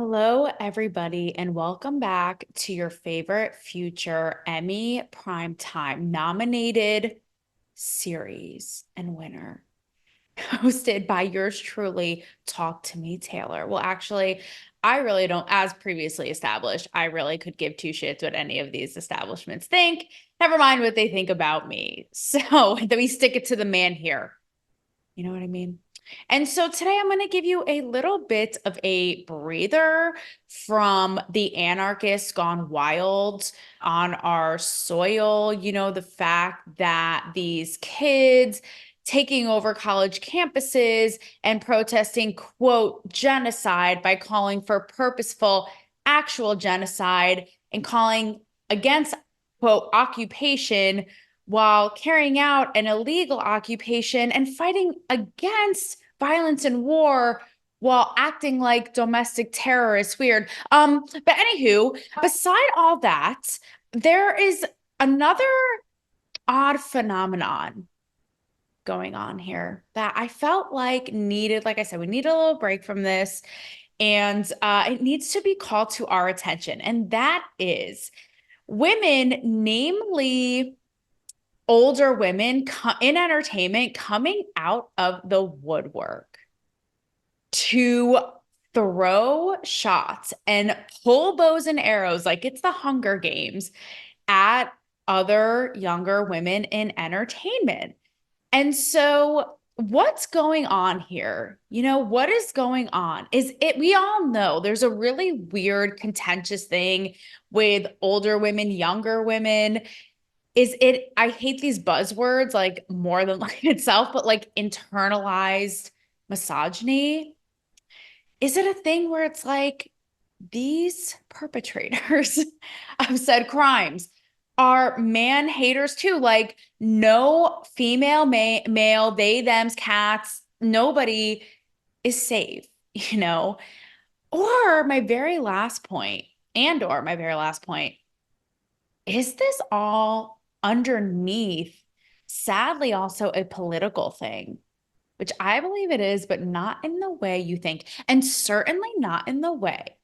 Hello, everybody, and welcome back to your favorite future Emmy Primetime nominated series and winner, hosted by yours truly, Talk to Me, Taylor. Well, actually, I really don't, as previously established, I really could give two shits what any of these establishments think. Never mind what they think about me. So that we stick it to the man here. You know what I mean? And so today I'm going to give you a little bit of a breather from the anarchists gone wild on our soil. You know, the fact that these kids taking over college campuses and protesting, quote, genocide by calling for purposeful, actual genocide and calling against, quote, occupation while carrying out an illegal occupation and fighting against violence and war while acting like domestic terrorists. Weird. But anywho, beside all that, there is another odd phenomenon going on here that I felt like needed, like I said, we need a little break from this. And it needs to be called to our attention. And that is women, namely older women in entertainment, coming out of the woodwork to throw shots and pull bows and arrows like it's the Hunger Games at other younger women in entertainment. And so what's going on here? You know, what is going on? We all know there's a really weird, contentious thing with older women, younger women. I hate these buzzwords like more than like itself, but like internalized misogyny. Is it a thing where it's like these perpetrators of said crimes are man haters too? Like no female, male, they, thems, cats, nobody is safe, you know? Or my very last point, is this all underneath, sadly, also a political thing, which I believe it is, but not in the way you think, and certainly not in the way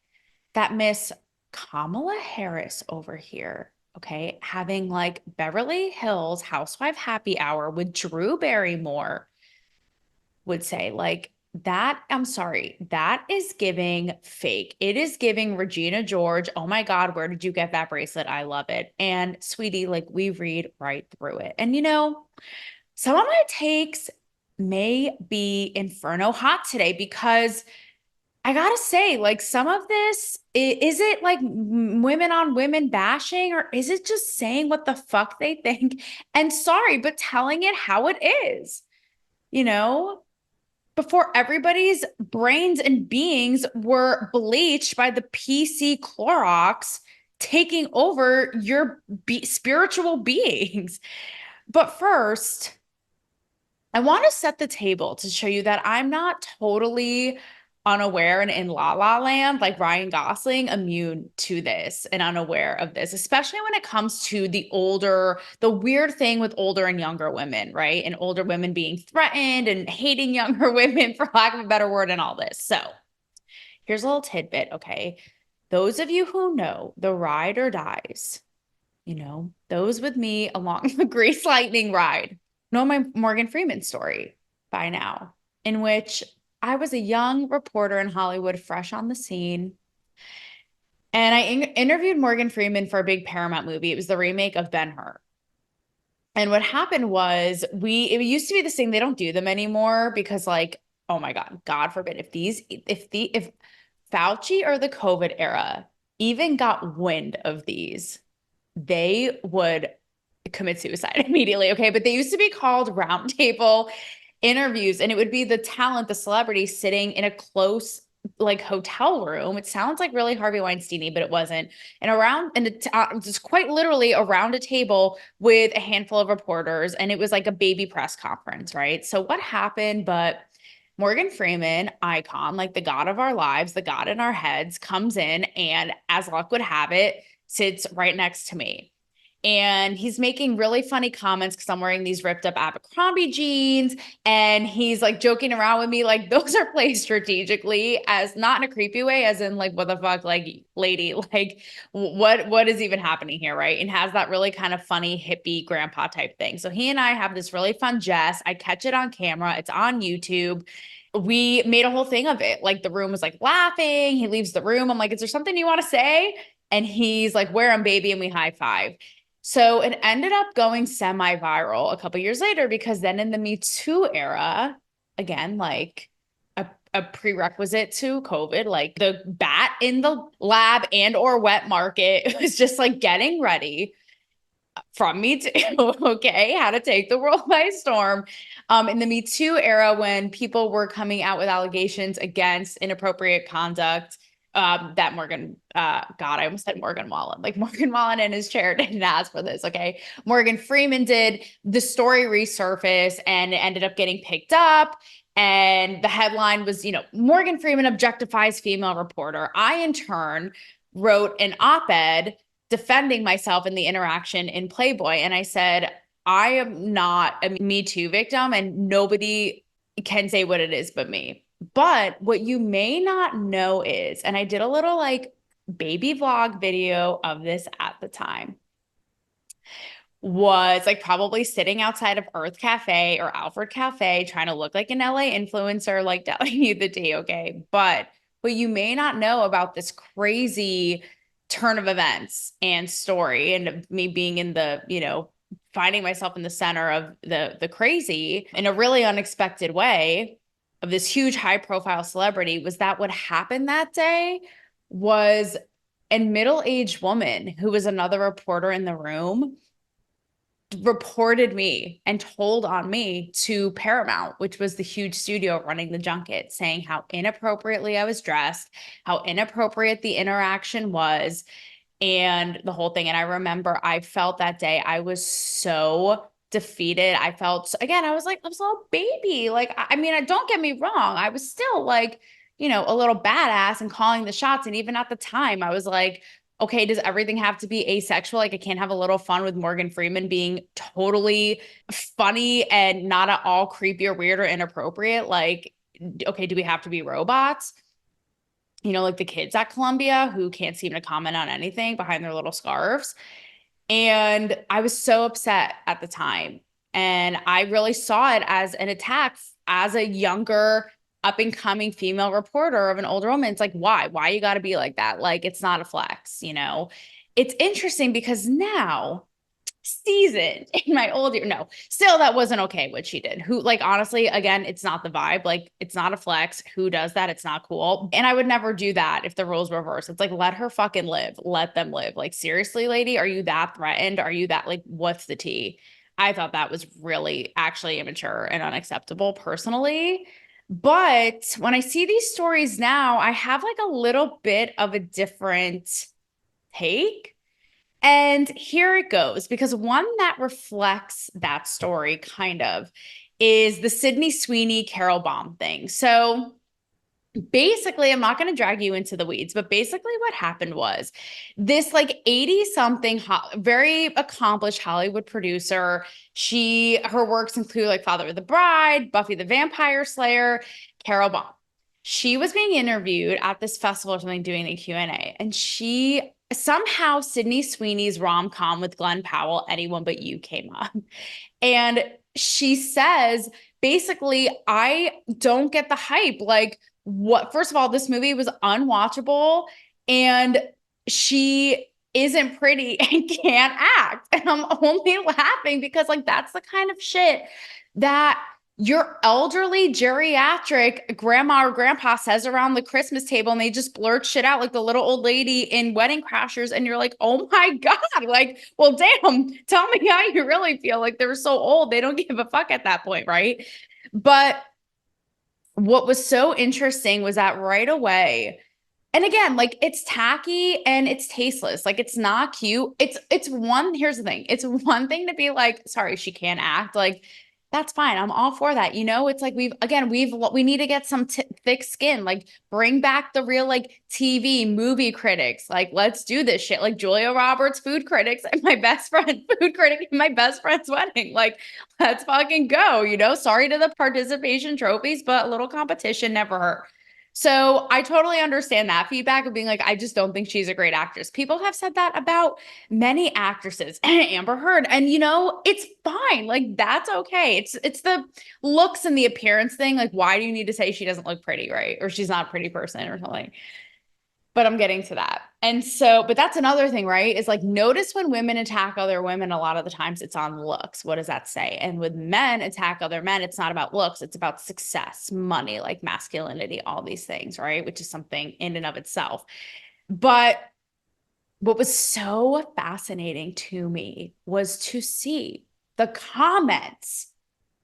that Miss Kamala Harris over here, okay, having like Beverly Hills Housewife Happy Hour with Drew Barrymore would say. Like, that, I'm sorry, that is giving fake. It is giving Regina George. Oh my God, where did you get that bracelet? I love it. And sweetie, like we read right through it. And you know, some of my takes may be inferno hot today because I gotta say, like some of this, is it like women on women bashing, or is it just saying what the fuck they think? And sorry, but telling it how it is, you know? Before everybody's brains and beings were bleached by the PC Clorox taking over your spiritual beings. But first, I want to set the table to show you that I'm not totally unaware and in La La Land, like Ryan Gosling, immune to this and unaware of this, especially when it comes to the weird thing with older and younger women, right? And older women being threatened and hating younger women, for lack of a better word, and all this. So here's a little tidbit, okay? Those of you who know the ride or dies, you know, those with me along the Grease Lightning ride, know my Morgan Freeman story by now, in which I was a young reporter in Hollywood, fresh on the scene. And I interviewed Morgan Freeman for a big Paramount movie. It was the remake of Ben-Hur. And what happened was it used to be this thing, they don't do them anymore because like, oh my God, God forbid, if Fauci or the COVID era even got wind of these, they would commit suicide immediately. Okay. But they used to be called roundtable interviews, and it would be the talent, the celebrity sitting in a close like hotel room. It sounds like really Harvey Weinstein-y, but it wasn't. Just quite literally around a table with a handful of reporters. And it was like a baby press conference, right? So what happened? But Morgan Freeman, icon, like the God of our lives, the God in our heads, comes in and, as luck would have it, sits right next to me. and he's making really funny comments because I'm wearing these ripped up Abercrombie jeans, and he's like joking around with me like those are placed strategically, as not in a creepy way, as in like what the fuck, like lady, like what is even happening here, right? And has that really kind of funny hippie grandpa type thing. So he and I have this really fun jest. I catch it on camera. It's on YouTube. We made a whole thing of it. Like the room was like laughing. He leaves the room. I'm like, is there something you want to say? And he's like, where am baby? And we high five. So it ended up going semi-viral a couple years later, because then in the Me Too era, again, like a prerequisite to COVID, like the bat in the lab and or wet market, it was just like getting ready from Me Too, okay, how to take the world by storm. In the Me Too era, when people were coming out with allegations against inappropriate conduct, that God, I almost said Morgan Wallen. Like Morgan Wallen in his chair didn't ask for this, okay? Morgan Freeman did. The story resurfaced and it ended up getting picked up. And the headline was, Morgan Freeman objectifies female reporter. I, in turn, wrote an op-ed defending myself in the interaction in Playboy. And I said, I am not a Me Too victim and nobody can say what it is but me. But what you may not know is, and I did a little like baby vlog video of this at the time, was like probably sitting outside of Earth Cafe or Alfred Cafe trying to look like an LA influencer, like telling you the tea, okay? But what you may not know about this crazy turn of events and story, and me being in the, finding myself in the center of the crazy in a really unexpected way of this huge high profile celebrity, was that what happened that day was a middle-aged woman who was another reporter in the room reported me and told on me to Paramount, which was the huge studio running the junket, saying how inappropriately I was dressed, how inappropriate the interaction was, and the whole thing. And I remember I felt that day, I was so defeated. I felt, again, I was like, I was a little baby. Like, I mean, don't get me wrong. I was still like, a little badass and calling the shots. And even at the time, I was like, okay, does everything have to be asexual? Like I can't have a little fun with Morgan Freeman being totally funny and not at all creepy or weird or inappropriate. Like, okay, do we have to be robots? Like the kids at Columbia who can't seem to comment on anything behind their little scarves. And I was so upset at the time. And I really saw it as an attack as a younger up and coming female reporter of an older woman. It's like, why you got to be like that? Like, it's not a flex, It's interesting because now, seasoned in my old year, no, still that wasn't okay what she did. Who, like, honestly, again, it's not the vibe. Like, it's not a flex. Who does that? It's not cool. And I would never do that if the roles were reversed. It's like, let her fucking live. Let them live. Like, seriously, lady, are you that threatened? Are you that, like, what's the tea? I thought that was really actually immature and unacceptable personally. But when I see these stories now, I have like a little bit of a different take. And here it goes, because one that reflects that story kind of is the Sydney Sweeney Carol Baum thing. So basically, I'm not going to drag you into the weeds, but basically what happened was this like 80 something, very accomplished Hollywood producer. Her works include like Father of the Bride, Buffy the Vampire Slayer, Carol Baum. She was being interviewed at this festival or something, doing a Q&A, and she somehow Sydney Sweeney's rom-com with Glenn Powell, Anyone But You, came up. And she says, basically, I don't get the hype. Like, what? First of all, this movie was unwatchable, and she isn't pretty and can't act. And I'm only laughing because, like, that's the kind of shit that your elderly geriatric grandma or grandpa says around the Christmas table, and they just blurt shit out like the little old lady in Wedding Crashers. And you're like, oh my God, like, well, damn, tell me how you really feel. Like, they're so old, they don't give a fuck at that point, right? But what was so interesting was that right away, and again, like, it's tacky and it's tasteless. Like, it's not cute. Here's the thing. It's one thing to be like, sorry, she can't act. Like, That's fine. I'm all for that. It's like we need to get some thick skin. Like bring back the real like TV movie critics. Like let's do this shit. Like Julia Roberts, food critics, and my best friend, food critic, in my best friend's wedding. Like let's fucking go. Sorry to the participation trophies, but a little competition never hurt. So I totally understand that feedback of being like, I just don't think she's a great actress. People have said that about many actresses, Amber Heard, and it's fine. Like that's okay. It's the looks and the appearance thing. Like, why do you need to say she doesn't look pretty, right? Or she's not a pretty person or something? But I'm getting to that. And so, but that's another thing, right? Is like notice when women attack other women, a lot of the times it's on looks. What does that say? And when men attack other men, it's not about looks, it's about success, money, like masculinity, all these things, right? Which is something in and of itself. But what was so fascinating to me was to see the comments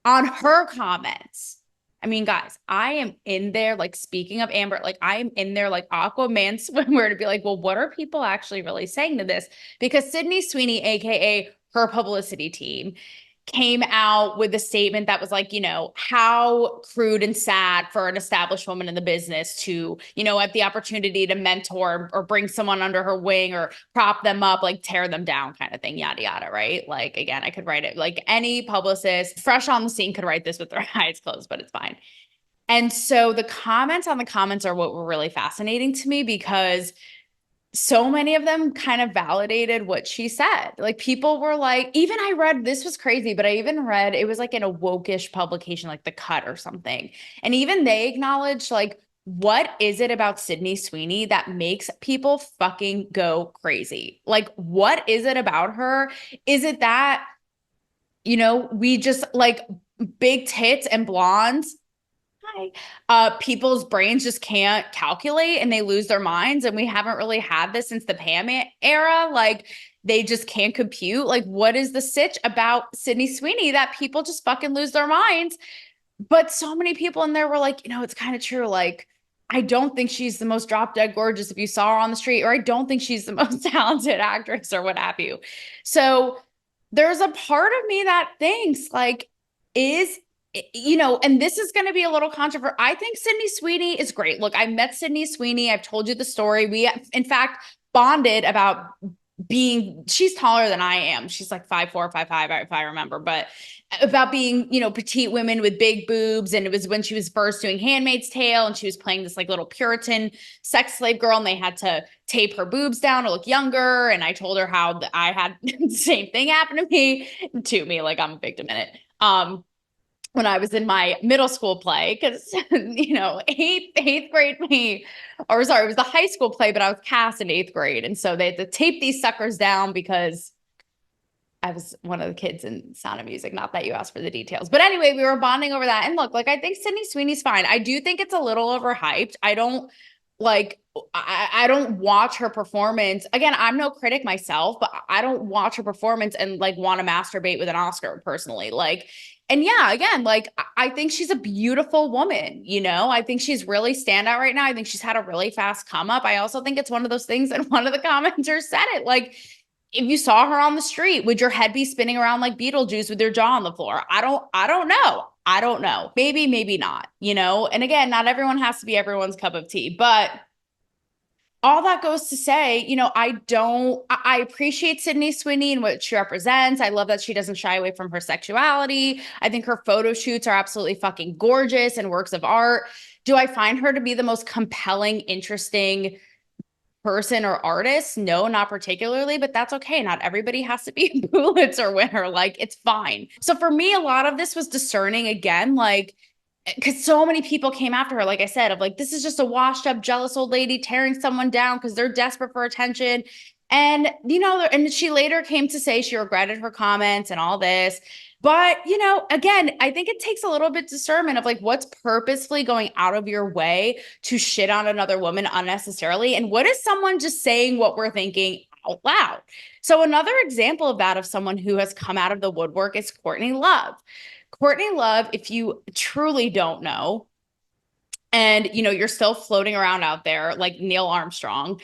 on her comments. I mean, guys, I am in there, like, speaking of Amber, like, I am in there like Aquaman swimwear to be like, well, what are people actually really saying to this? Because Sydney Sweeney, AKA her publicity team, came out with a statement that was like, how crude and sad for an established woman in the business to, have the opportunity to mentor or bring someone under her wing or prop them up, like tear them down kind of thing, yada, yada, right? Like, again, I could write it like any publicist fresh on the scene could write this with their eyes closed, but it's fine. And so the comments on the comments are what were really fascinating to me because so many of them kind of validated what she said. Like people were like, even I read, this was crazy, but I even read, it was like in a wokish publication, like The Cut or something. And even they acknowledged like, what is it about Sydney Sweeney that makes people fucking go crazy? Like, what is it about her? Is it that, we just like big tits and blondes? People's brains just can't calculate and they lose their minds. And we haven't really had this since the Pam era. Like they just can't compute. Like, what is the sitch about Sydney Sweeney that people just fucking lose their minds? But so many people in there were like, it's kind of true. Like, I don't think she's the most drop dead gorgeous if you saw her on the street, or I don't think she's the most talented actress or what have you. So there's a part of me that thinks like, and this is going to be a little controversial. I think Sydney Sweeney is great. Look, I met Sydney Sweeney. I've told you the story. We, in fact, bonded about she's taller than I am. She's like 5'4", 5'5", if I remember, but about being, petite women with big boobs. And it was when she was first doing Handmaid's Tale and she was playing this like little Puritan sex slave girl and they had to tape her boobs down to look younger. And I told her how I had the same thing happen to me, like I'm a victim in it. When I was in my middle school play, because, eighth grade me, or sorry, it was the high school play, but I was cast in eighth grade. And so they had to tape these suckers down because I was one of the kids in Sound of Music. Not that you asked for the details. But anyway, we were bonding over that. And look, like, I think Sydney Sweeney's fine. I do think it's a little overhyped. I don't watch her performance. Again, I'm no critic myself, but I don't watch her performance and like want to masturbate with an Oscar personally. Like, and yeah, again, like I think she's a beautiful woman, I think she's really standout right now. I think she's had a really fast come up. I also think it's one of those things, and one of the commenters said it, like, if you saw her on the street, would your head be spinning around like Beetlejuice with your jaw on the floor? I don't know. I don't know. Maybe not, and again, not everyone has to be everyone's cup of tea, but all that goes to say, I appreciate Sydney Sweeney and what she represents. I love that she doesn't shy away from her sexuality. I think her photo shoots are absolutely fucking gorgeous and works of art. Do I find her to be the most compelling, interesting person or artist? No, not particularly, but that's okay. Not everybody has to be a Pulitzer winner. Like, it's fine. So for me, a lot of this was discerning again, like, because so many people came after her, like I said, of like, this is just a washed up, jealous old lady tearing someone down because they're desperate for attention. And, and she later came to say she regretted her comments and all this. But, again, I think it takes a little bit discernment of like what's purposefully going out of your way to shit on another woman unnecessarily. And what is someone just saying what we're thinking out loud? So another example of that, of someone who has come out of the woodwork, is Courtney Love. Courtney Love, if you truly don't know, and you're still floating around out there like Neil Armstrong,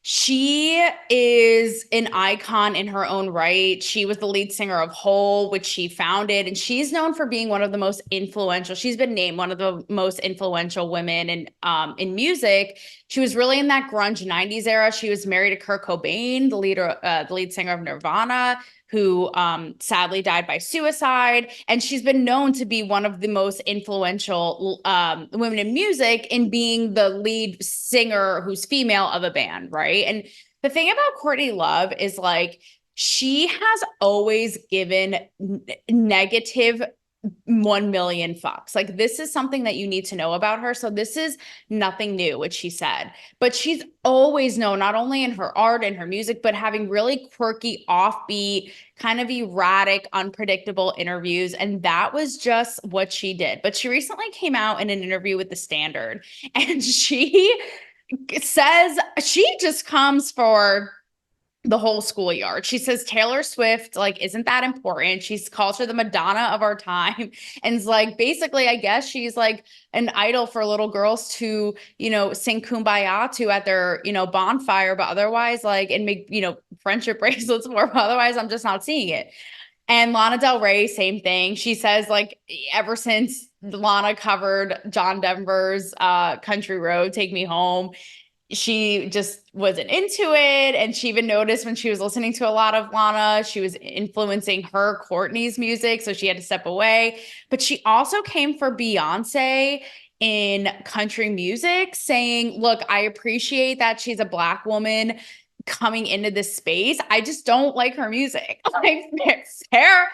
She is an icon in her own right. She was the lead singer of Hole, which she founded, and she's known for being one of the most influential. She's been named one of the most influential women in music. She was really in that grunge '90s era. She was married to Kurt Cobain, the lead singer of Nirvana, who sadly died by suicide. And she's been known to be one of the most influential women in music in being the lead singer who's female of a band, right? And the thing about Courtney Love is like, she has always given negative 1 million fucks. Like, this is something that you need to know about her. So this is nothing new, which she said, but she's always known, not only in her art and her music, but having really quirky, offbeat, kind of erratic, unpredictable interviews. And that was just what she did. But she recently came out in an interview with The Standard, and she says she just comes for the whole schoolyard. She says Taylor Swift like isn't that important. She's calls her the Madonna of our time. And it's like, basically, I guess she's like an idol for little girls to, sing Kumbaya to at their, bonfire, but otherwise like, and make, friendship bracelets for, but otherwise I'm just not seeing it. And Lana Del Rey, same thing. She says like, ever since Lana covered John Denver's Country Road, Take Me Home, she just wasn't into it. And she even noticed when she was listening to a lot of Lana, she was influencing her Courtney's music. So she had to step away. But she also came for Beyoncé in country music, saying, look, I appreciate that she's a Black woman coming into this space. I just don't like her music. Like, fair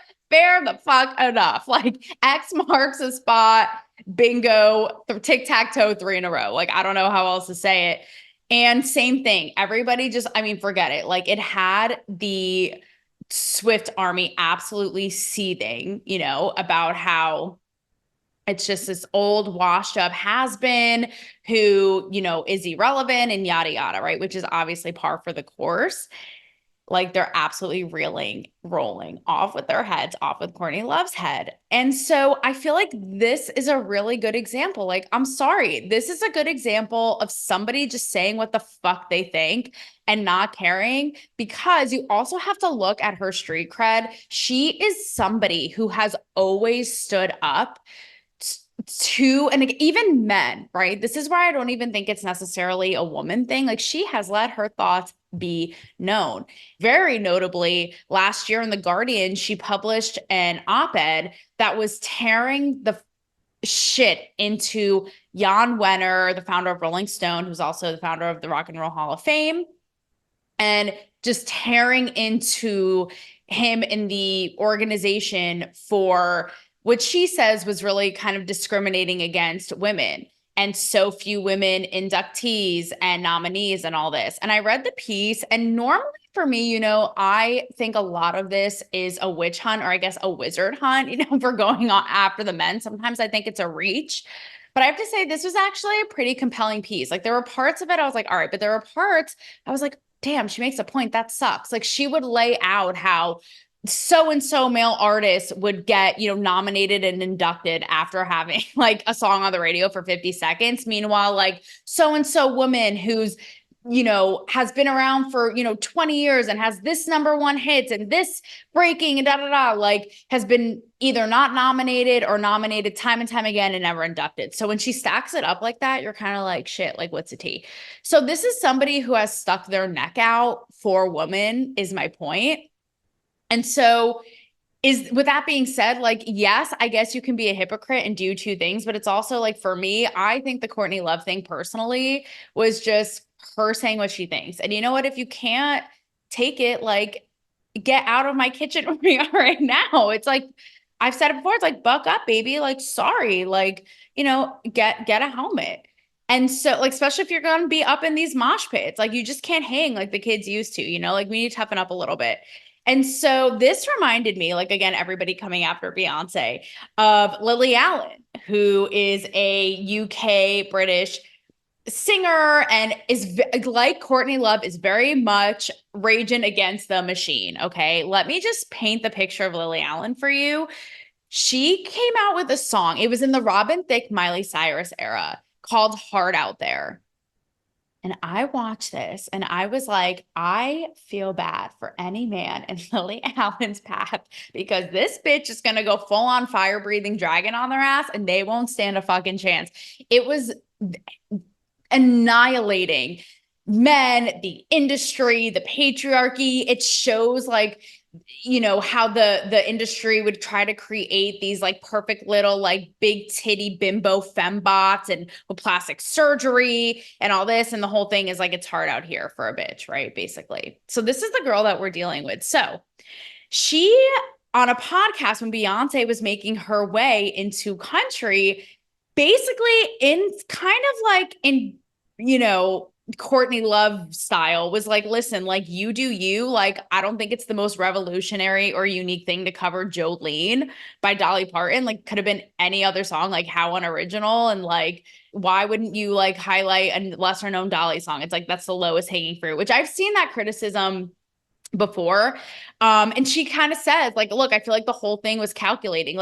the fuck enough. Like, X marks a spot. Bingo, tic-tac-toe, 3 in a row. Like, I don't know how else to say it. And same thing. Everybody just, I mean, forget it. Like, it had the Swift army absolutely seething, about how it's just this old washed up has been who, is irrelevant and yada, yada, right? Which is obviously par for the course. Like, they're absolutely rolling off with their heads, off with Courtney Love's head. And so I feel like this is a really good example. Like, I'm sorry, this is a good example of somebody just saying what the fuck they think and not caring, because you also have to look at her street cred. She is somebody who has always stood up to, and even men, right? This is why I don't even think it's necessarily a woman thing. Like, she has let her thoughts be known. Very notably, last year in The Guardian, she published an op-ed that was tearing the shit into Jan Wenner, the founder of Rolling Stone, who's also the founder of the Rock and Roll Hall of Fame, and just tearing into him in the organization for what she says was really kind of discriminating against women and so few women inductees and nominees and all this. And I read the piece, and normally for me, I think a lot of this is a witch hunt, or I guess a wizard hunt, for going on after the men. Sometimes I think it's a reach. But I have to say, this was actually a pretty compelling piece. Like, there were parts of it I was like, all right, but there were parts I was like, damn, she makes a point. That sucks. Like, she would lay out how so-and-so male artists would get, nominated and inducted after having like a song on the radio for 50 seconds. Meanwhile, like, so-and-so woman who's, has been around for, 20 years and has this #1 hits and this breaking and like, has been either not nominated or nominated time and time again and never inducted. So when she stacks it up like that, you're kind of like, shit, like, what's a tea? So this is somebody who has stuck their neck out for women, is my point. And so with that being said, like, yes, I guess you can be a hypocrite and do two things, but it's also like, for me, I think the Courtney Love thing personally was just her saying what she thinks. And you know what? If you can't take it, like, get out of my kitchen where we are right now. It's like, I've said it before, it's like, buck up, baby. Like, sorry, like, get a helmet. And so, like, especially if you're going to be up in these mosh pits, like, you just can't hang like the kids used to, like, we need to toughen up a little bit. And so this reminded me, like, again, everybody coming after Beyonce, of Lily Allen, who is a UK British singer and is, like Courtney Love, is very much raging against the machine. Okay, let me just paint the picture of Lily Allen for you. She came out with a song. It was in the Robin Thicke, Miley Cyrus era, called Hard Out There. And I watched this and I was like, I feel bad for any man in Lily Allen's path because this bitch is going to go full on fire breathing dragon on their ass and they won't stand a fucking chance. It was annihilating men, the industry, the patriarchy. It shows like, you know, how the industry would try to create these like perfect little like big titty bimbo fembots and with plastic surgery and all this. And the whole thing is like it's hard out here for a bitch, right? Basically. So this is the girl that we're dealing with. So she on a podcast when Beyonce was making her way into country, basically in kind of like in, you know, Courtney Love style was like, listen, like you do you, like I don't think it's the most revolutionary or unique thing to cover Jolene by Dolly Parton. Like could have been any other song, like how unoriginal, and like why wouldn't you like highlight a lesser known Dolly song? It's like that's the lowest hanging fruit, which I've seen that criticism before. And she kind of says like, look, I feel like the whole thing was calculated,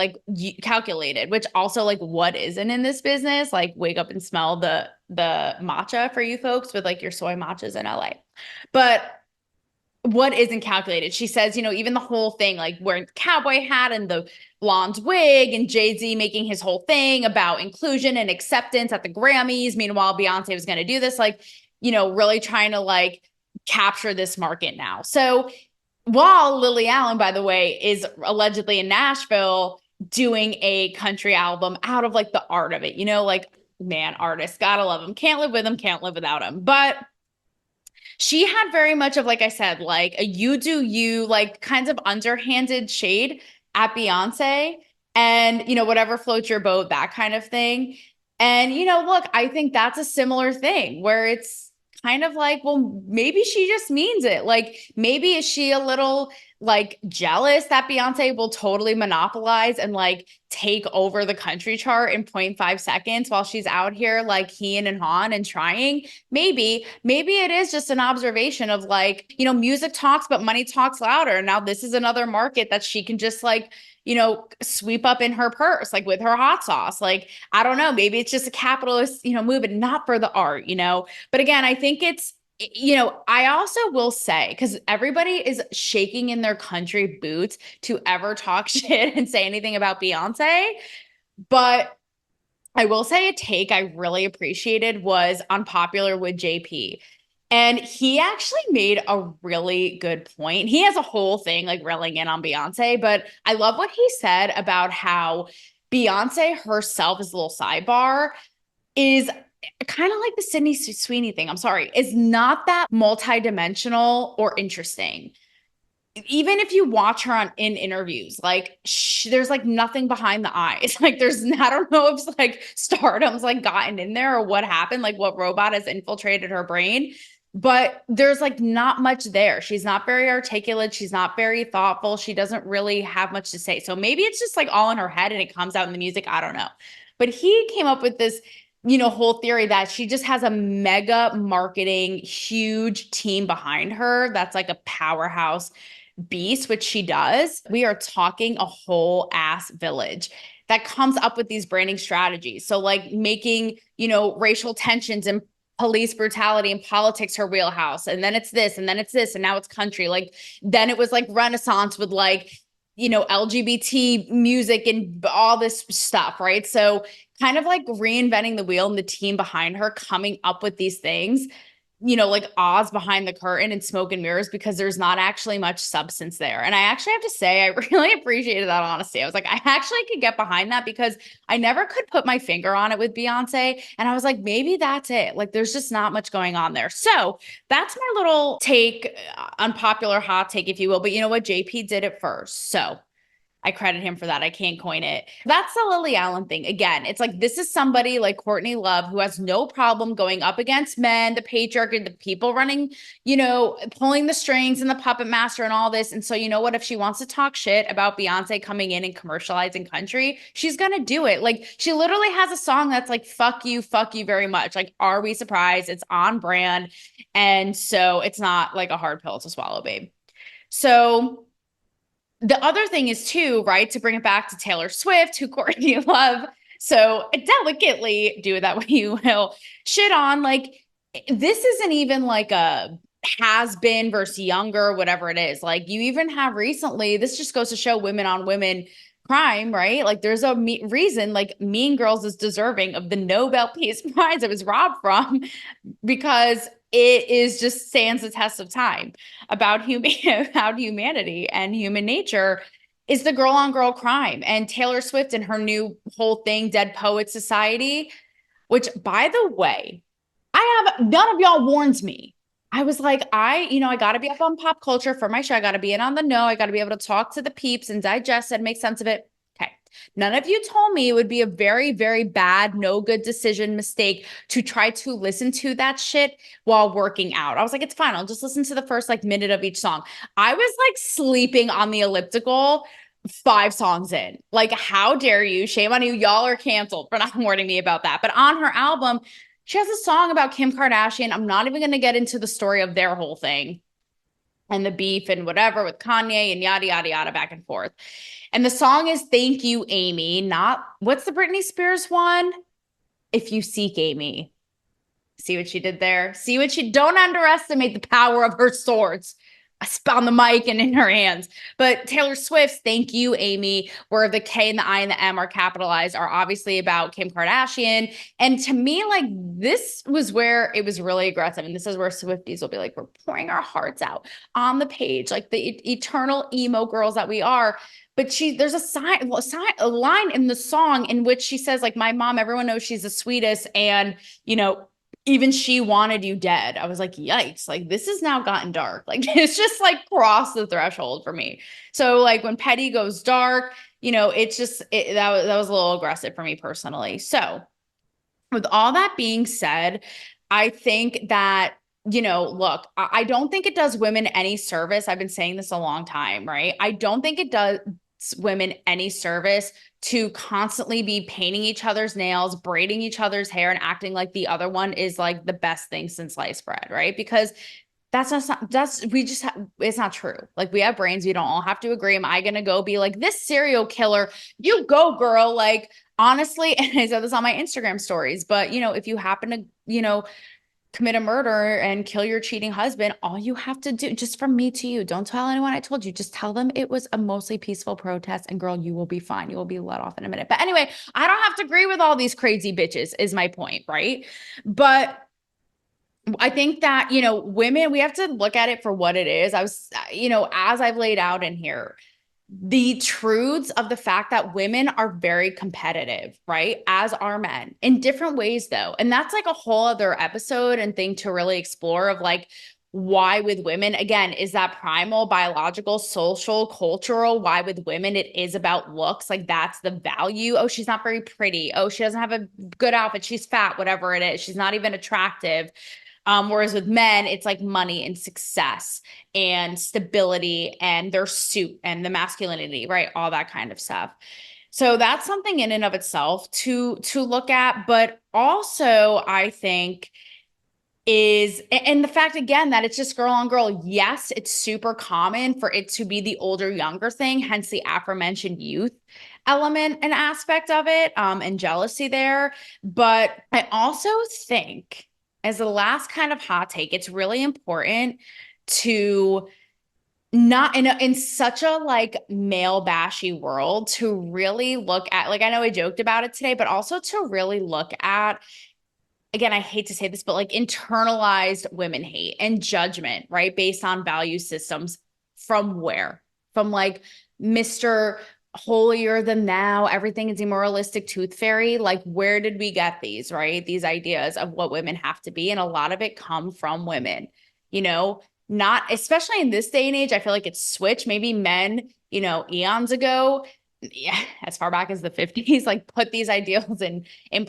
which also like what isn't in this business? Like wake up and smell the matcha for you folks with like your soy matchas in LA. But what isn't calculated? She says, you know, even the whole thing, like wearing the cowboy hat and the blonde wig and Jay-Z making his whole thing about inclusion and acceptance at the Grammys. Meanwhile, Beyonce was going to do this, like, you know, really trying to like capture this market now. So while Lily Allen, by the way, is allegedly in Nashville doing a country album out of like the art of it, you know, like man, artists, gotta love them. Can't live with them, can't live without them. But she had very much of, like I said, like a you do you, like kinds of underhanded shade at Beyonce and, you know, whatever floats your boat, that kind of thing. And, you know, look, I think that's a similar thing where it's kind of like, well, maybe she just means it. Like, maybe is she a little like jealous that Beyonce will totally monopolize and like take over the country chart in 0.5 seconds while she's out here like heeing and hawing and trying? Maybe it is just an observation of like, you know, music talks, but money talks louder. Now this is another market that she can just like, you know, sweep up in her purse, like with her hot sauce. Like, I don't know, maybe it's just a capitalist, you know, move and not for the art, you know? But again, I think it's, you know, I also will say, because everybody is shaking in their country boots to ever talk shit and say anything about Beyonce. But I will say a take I really appreciated was Unpopular with JP. And he actually made a really good point. He has a whole thing like railing in on Beyonce, but I love what he said about how Beyonce herself, as a little sidebar, is kind of like the Sydney Sweeney thing. I'm sorry, is not that multidimensional or interesting. Even if you watch her in interviews, like there's like nothing behind the eyes. Like there's, I don't know if like stardom's like gotten in there or what happened, like what robot has infiltrated her brain, but there's like not much there. She's not very articulate. She's not very thoughtful. She doesn't really have much to say. So maybe it's just like all in her head and it comes out in the music. I don't know. But he came up with this, you know, whole theory that she just has a mega marketing, huge team behind her. That's like a powerhouse beast, which she does. We are talking a whole ass village that comes up with these branding strategies. So like making, you know, racial tensions and police brutality and politics her wheelhouse. And then it's this, and then it's this, and now it's country. Like then it was like Renaissance with like, you know, LGBT music and all this stuff, right? So kind of like reinventing the wheel and the team behind her coming up with these things, you know, like Oz behind the curtain and smoke and mirrors, because there's not actually much substance there. And I actually have to say, I really appreciated that honesty. I was like, I actually could get behind that because I never could put my finger on it with Beyonce. And I was like, maybe that's it. Like, there's just not much going on there. So that's my little take, unpopular hot take, if you will. But you know what? JP did it first. So I credit him for that. I can't coin it. That's the Lily Allen thing. Again, it's like this is somebody like Courtney Love who has no problem going up against men, the patriarchy, the people running, you know, pulling the strings and the puppet master and all this. And so, you know what? If she wants to talk shit about Beyonce coming in and commercializing country, she's going to do it. Like she literally has a song that's like, fuck you very much. Like, are we surprised? It's on brand. And so it's not like a hard pill to swallow, babe. So the other thing is too, right, to bring it back to Taylor Swift, who Courtney Love so delicately, do it that way you will, shit on, like this isn't even like a has been versus younger, whatever it is. Like you even have recently, this just goes to show women on women crime, right? Like there's a reason like Mean Girls is deserving of the Nobel Peace Prize it was robbed from because it is just stands the test of time about about humanity and human nature is the girl on girl crime. And Taylor Swift and her new whole thing, Dead Poet Society, which by the way, I have none of y'all warns me. I was like, I got to be up on pop culture for my show. I got to be in on the know. I got to be able to talk to the peeps and digest it, make sense of it. Okay. None of you told me it would be a very, very bad, no good decision mistake to try to listen to that shit while working out. I was like, it's fine. I'll just listen to the first like minute of each song. I was like sleeping on the elliptical 5 songs in. Like, how dare you? Shame on you. Y'all are canceled for not warning me about that. But on her album, she has a song about Kim Kardashian. I'm not even going to get into the story of their whole thing and the beef and whatever with Kanye and yada, yada, yada, back and forth. And the song is Thank You, Amy, not what's the Britney Spears one? If You Seek Amy. See what she did there? See what she, don't underestimate the power of her swords on the mic and in her hands. But Taylor Swift's Thank You, Amy, where the K and the I and the M are capitalized, are obviously about Kim Kardashian. And to me, like, this was where it was really aggressive. And this is where Swifties will be like, we're pouring our hearts out on the page, like the eternal emo girls that we are. But there's a line in the song in which she says, like, my mom, everyone knows she's the sweetest. And, even she wanted you dead. I was like, yikes, like this has now gotten dark. Like it's just like crossed the threshold for me. So like when petty goes dark, it's just, that was a little aggressive for me personally. So with all that being said, I think that, look, I don't think it does women any service. I've been saying this a long time, right? I don't think it does women any service to constantly be painting each other's nails, braiding each other's hair, and acting like the other one is like the best thing since sliced bread, right? Because it's not true. Like we have brains, we don't all have to agree. Am I gonna go be like this serial killer? You go, girl. Like honestly, and I said this on my Instagram stories, but if you happen to, commit a murder and kill your cheating husband, all you have to do, just from me to you, don't tell anyone I told you, just tell them it was a mostly peaceful protest and girl, you will be fine. You will be let off in a minute. But anyway, I don't have to agree with all these crazy bitches is my point, right? But I think that, women, we have to look at it for what it is. As I've laid out in here, the truths of the fact that women are very competitive, right? As are men in different ways, though. And that's like a whole other episode and thing to really explore of like, why with women, again, is that primal, biological, social, cultural? Why with women, it is about looks. Like that's the value. Oh, she's not very pretty. Oh, she doesn't have a good outfit. She's fat, whatever it is. She's not even attractive. Whereas with men, it's like money and success and stability and their suit and the masculinity, right? All that kind of stuff. So that's something in and of itself to look at, but also I think and the fact again that it's just girl on girl. Yes, it's super common for it to be the older younger thing, hence the aforementioned youth element and aspect of it, and jealousy there. But I also think, as the last kind of hot take, it's really important to not in such a like male bashy world to really look at, like, I know I joked about it today, but also to really look at, again, I hate to say this, but like internalized women hate and judgment, right? Based on value systems from where? From like Mr. holier than thou, everything is immoralistic tooth fairy. Like, where did we get these, right? These ideas of what women have to be. And a lot of it come from women, not, especially in this day and age, I feel like it's switched. Maybe men, eons ago, yeah, as far back as the 50s, like put these ideals in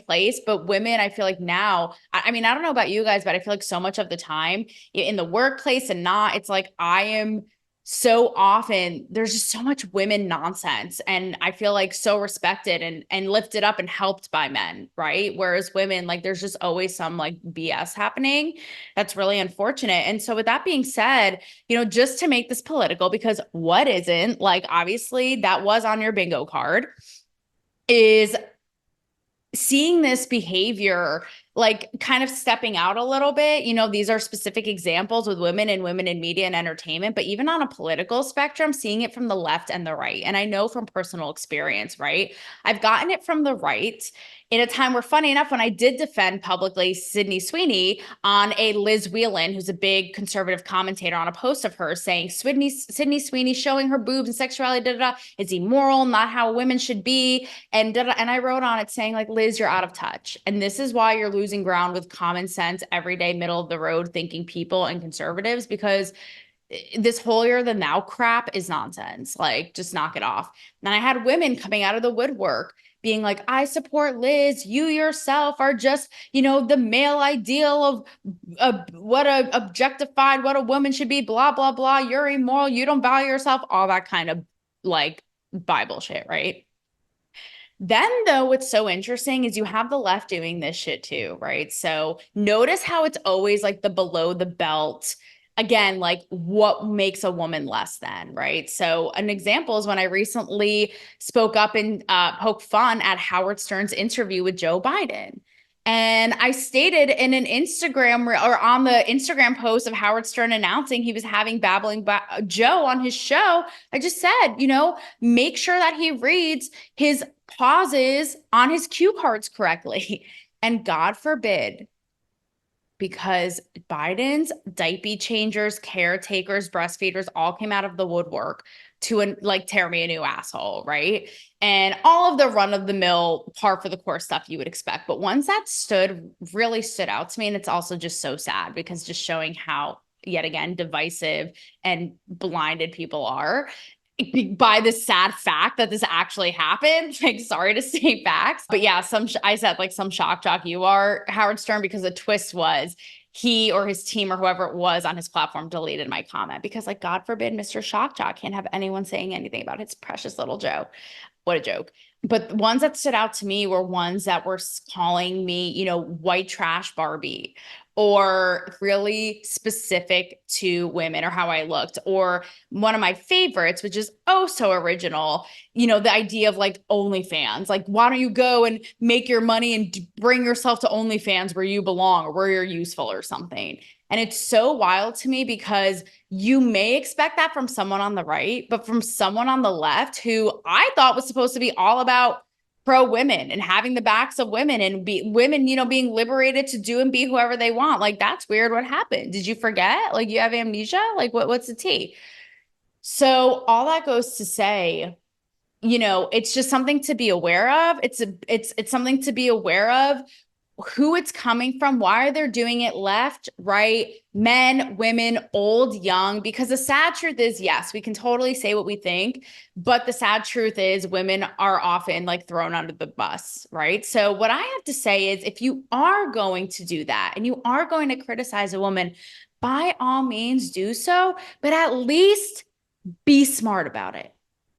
place. But women, I feel like now, I mean, I don't know about you guys, but I feel like so much of the time in the workplace and not, it's like I am so often, there's just so much women nonsense. And I feel like so respected and lifted up and helped by men, right? Whereas women, like there's just always some like BS happening. That's really unfortunate. And so with that being said, just to make this political, because what isn't, like obviously that was on your bingo card, is seeing this behavior like kind of stepping out a little bit. You know, these are specific examples with women and women in media and entertainment, but even on a political spectrum, seeing it from the left and the right. And I know from personal experience, right? I've gotten it from the right in a time where, funny enough, when I did defend publicly Sydney Sweeney on a Liz Whelan, who's a big conservative commentator, on a post of hers saying Sydney Sweeney showing her boobs and sexuality, is immoral, not how women should be. And I wrote on it saying, like, Liz, you're out of touch. And this is why you're losing ground with common sense, everyday, middle of the road thinking people and conservatives, because this holier than thou crap is nonsense. Like, just knock it off. And I had women coming out of the woodwork being like, I support Liz. You yourself are just, you know, the male ideal of what a objectified, what a woman should be, blah, blah, blah. You're immoral. You don't value yourself. All that kind of like Bible shit, right? Then, though, what's so interesting is you have the left doing this shit too, right? So notice how it's always like the below the belt. Again, like what makes a woman less than, right? So an example is when I recently spoke up and poked fun at Howard Stern's interview with Joe Biden. And I stated in an Instagram or on the Instagram post of Howard Stern announcing he was having Babbling Joe on his show, I just said, you know, make sure that he reads his pauses on his cue cards correctly. And God forbid, because Biden's diaper changers, caretakers, breastfeeders all came out of the woodwork to like tear me a new asshole, right? And all of the run-of-the-mill par for the course stuff you would expect. But ones that really stood out to me, and it's also just so sad because just showing how, yet again, divisive and blinded people are by the sad fact that this actually happened. Like, sorry to say facts, but yeah, I said like some shock jock you are, Howard Stern, because the twist was he or his team or whoever it was on his platform deleted my comment because, like, God forbid, Mr. Shock Jock can't have anyone saying anything about his precious little Joe. What a joke. But the ones that stood out to me were ones that were calling me, you know, white trash Barbie, or really specific to women or how I looked, or one of my favorites, which is oh so original, you know, the idea of like OnlyFans. Like, why don't you go and make your money and bring yourself to OnlyFans where you belong or where you're useful or something. And it's so wild to me because you may expect that from someone on the right, but from someone on the left who I thought was supposed to be all about pro women and having the backs of women and women, you know, being liberated to do and be whoever they want. Like, that's weird. What happened? Did you forget? Like, you have amnesia? Like, what's the tea? So all that goes to say, you know, it's just something to be aware of. It's something to be aware of who it's coming from, why they're doing it, left, right, men, women, old, young, because the sad truth is, yes, we can totally say what we think, but the sad truth is women are often like thrown under the bus, right? So what I have to say is, if you are going to do that and you are going to criticize a woman, by all means do so, but at least be smart about it.